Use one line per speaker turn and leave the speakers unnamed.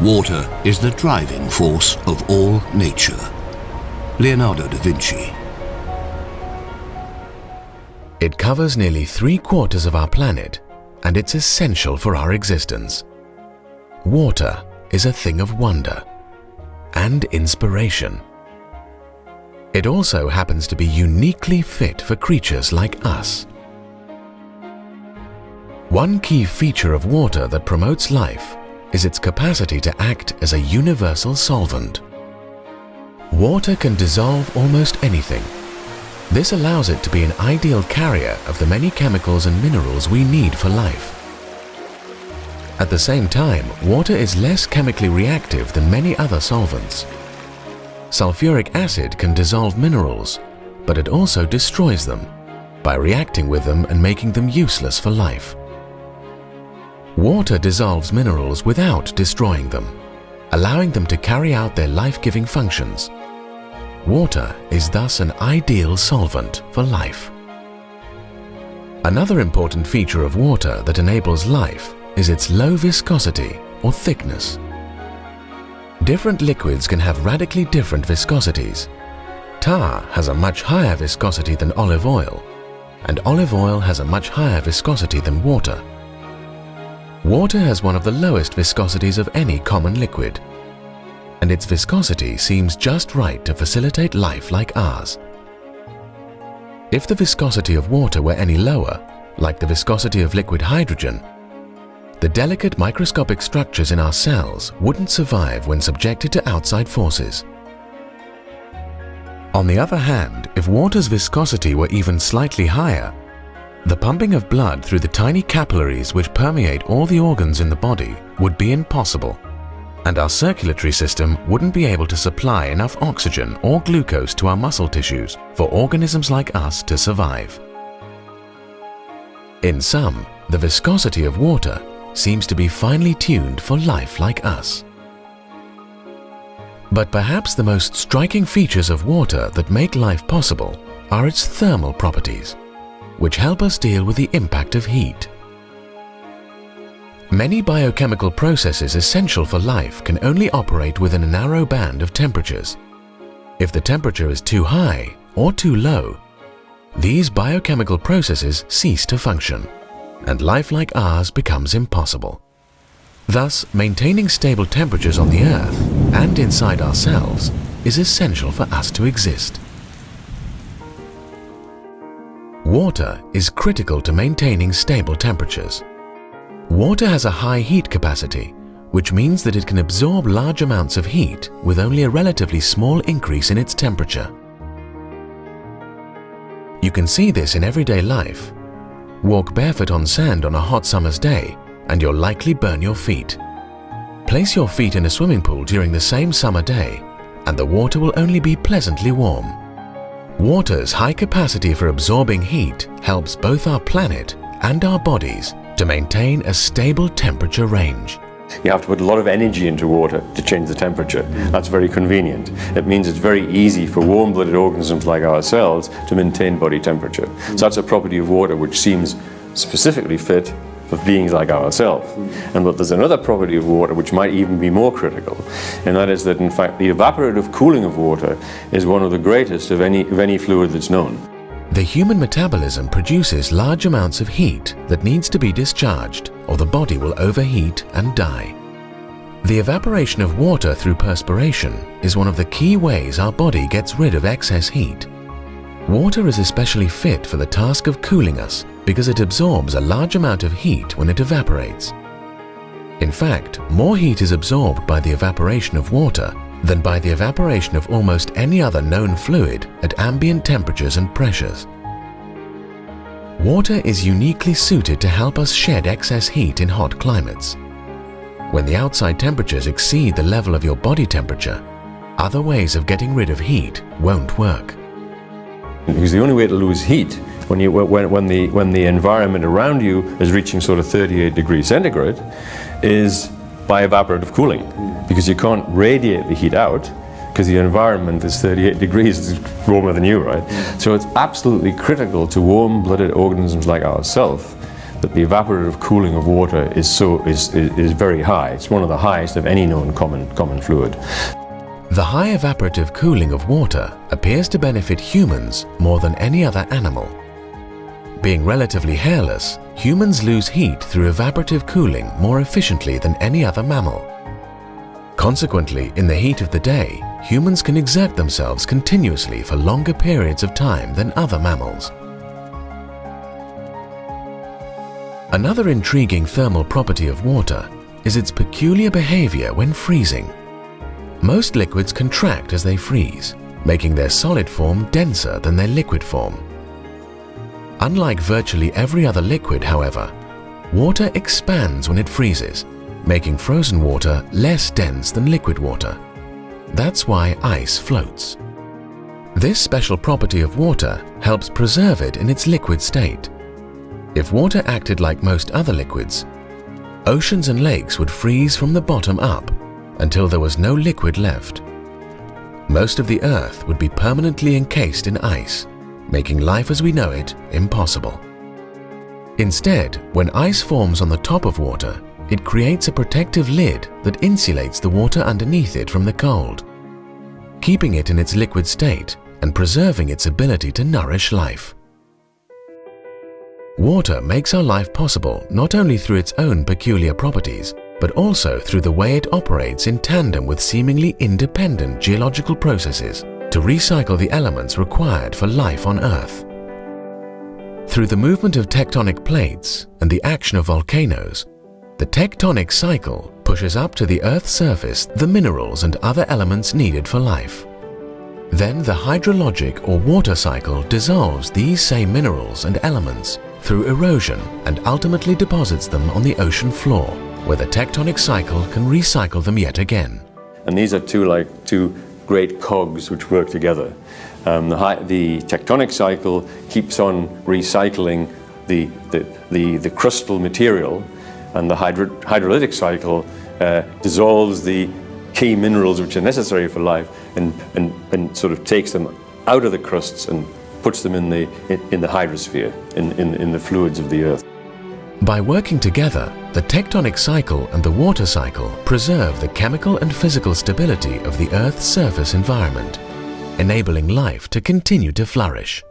Water is the driving force of all nature. Leonardo da Vinci.
It covers nearly 3/4 of our planet, and it's essential for our existence. Water is a thing of wonder and inspiration. It also happens to be uniquely fit for creatures like us. One key feature of water that promotes life is its capacity to act as a universal solvent. Water can dissolve almost anything. This allows it to be an ideal carrier of the many chemicals and minerals we need for life. At the same time, water is less chemically reactive than many other solvents. Sulfuric acid can dissolve minerals, but it also destroys them by reacting with them and making them useless for life. Water dissolves minerals without destroying them, allowing them to carry out their life-giving functions. Water is thus an ideal solvent for life. Another important feature of water that enables life is its low viscosity or thickness. Different liquids can have radically different viscosities. Tar has a much higher viscosity than olive oil, and olive oil has a much higher viscosity than water. Water has one of the lowest viscosities of any common liquid, and its viscosity seems just right to facilitate life like ours. If the viscosity of water were any lower, like the viscosity of liquid hydrogen, the delicate microscopic structures in our cells wouldn't survive when subjected to outside forces. On the other hand, if water's viscosity were even slightly higher, the pumping of blood through the tiny capillaries which permeate all the organs in the body would be impossible, and our circulatory system wouldn't be able to supply enough oxygen or glucose to our muscle tissues for organisms like us to survive. In sum, the viscosity of water seems to be finely tuned for life like us. But perhaps the most striking features of water that make life possible are its thermal properties, which help us deal with the impact of heat. Many biochemical processes essential for life can only operate within a narrow band of temperatures. If the temperature is too high or too low, these biochemical processes cease to function, and life like ours becomes impossible. Thus, maintaining stable temperatures on the Earth and inside ourselves is essential for us to exist. Water is critical to maintaining stable temperatures. Water has a high heat capacity, which means that it can absorb large amounts of heat with only a relatively small increase in its temperature. You can see this in everyday life. Walk barefoot on sand on a hot summer's day and you'll likely burn your feet. Place your feet in a swimming pool during the same summer day and the water will only be pleasantly warm. Water's high capacity for absorbing heat helps both our planet and our bodies to maintain a stable temperature range.
You have to put a lot of energy into water to change the temperature. That's very convenient. It means it's very easy for warm-blooded organisms like ourselves to maintain body temperature. So that's a property of water which seems specifically fit for beings like ourselves. But there's another property of water which might even be more critical, and that is that in fact the evaporative cooling of water is one of the greatest of any fluid that's known.
The human metabolism produces large amounts of heat that needs to be discharged, or the body will overheat and die. The evaporation of water through perspiration is one of the key ways our body gets rid of excess heat. Water is especially fit for the task of cooling us because it absorbs a large amount of heat when it evaporates. In fact, more heat is absorbed by the evaporation of water than by the evaporation of almost any other known fluid at ambient temperatures and pressures. Water is uniquely suited to help us shed excess heat in hot climates. When the outside temperatures exceed the level of your body temperature, other ways of getting rid of heat won't work.
Because the only way to lose heat when the environment around you is reaching sort of 38 degrees centigrade is by evaporative cooling, because you can't radiate the heat out because the environment is 38 degrees, it's warmer than you, right? So it's absolutely critical to warm-blooded organisms like ourselves that the evaporative cooling of water is very high. It's one of the highest of any known common fluid.
The high evaporative cooling of water appears to benefit humans more than any other animal. Being relatively hairless, humans lose heat through evaporative cooling more efficiently than any other mammal. Consequently, in the heat of the day, humans can exert themselves continuously for longer periods of time than other mammals. Another intriguing thermal property of water is its peculiar behavior when freezing. Most liquids contract as they freeze, making their solid form denser than their liquid form. Unlike virtually every other liquid, however, water expands when it freezes, making frozen water less dense than liquid water. That's why ice floats. This special property of water helps preserve it in its liquid state. If water acted like most other liquids, oceans and lakes would freeze from the bottom up until there was no liquid left. Most of the Earth would be permanently encased in ice, making life as we know it impossible. Instead, when ice forms on the top of water, it creates a protective lid that insulates the water underneath it from the cold, keeping it in its liquid state and preserving its ability to nourish life. Water makes our life possible not only through its own peculiar properties, but also through the way it operates in tandem with seemingly independent geological processes to recycle the elements required for life on Earth. Through the movement of tectonic plates and the action of volcanoes, the tectonic cycle pushes up to the Earth's surface the minerals and other elements needed for life. Then the hydrologic or water cycle dissolves these same minerals and elements through erosion and ultimately deposits them on the ocean floor, where the tectonic cycle can recycle them yet again.
And these are two great cogs which work together. The tectonic cycle keeps on recycling the crustal material, and the hydrolytic cycle dissolves the key minerals which are necessary for life and sort of takes them out of the crusts and puts them in the hydrosphere, in the fluids of the Earth.
By working together, the tectonic cycle and the water cycle preserve the chemical and physical stability of the Earth's surface environment, enabling life to continue to flourish.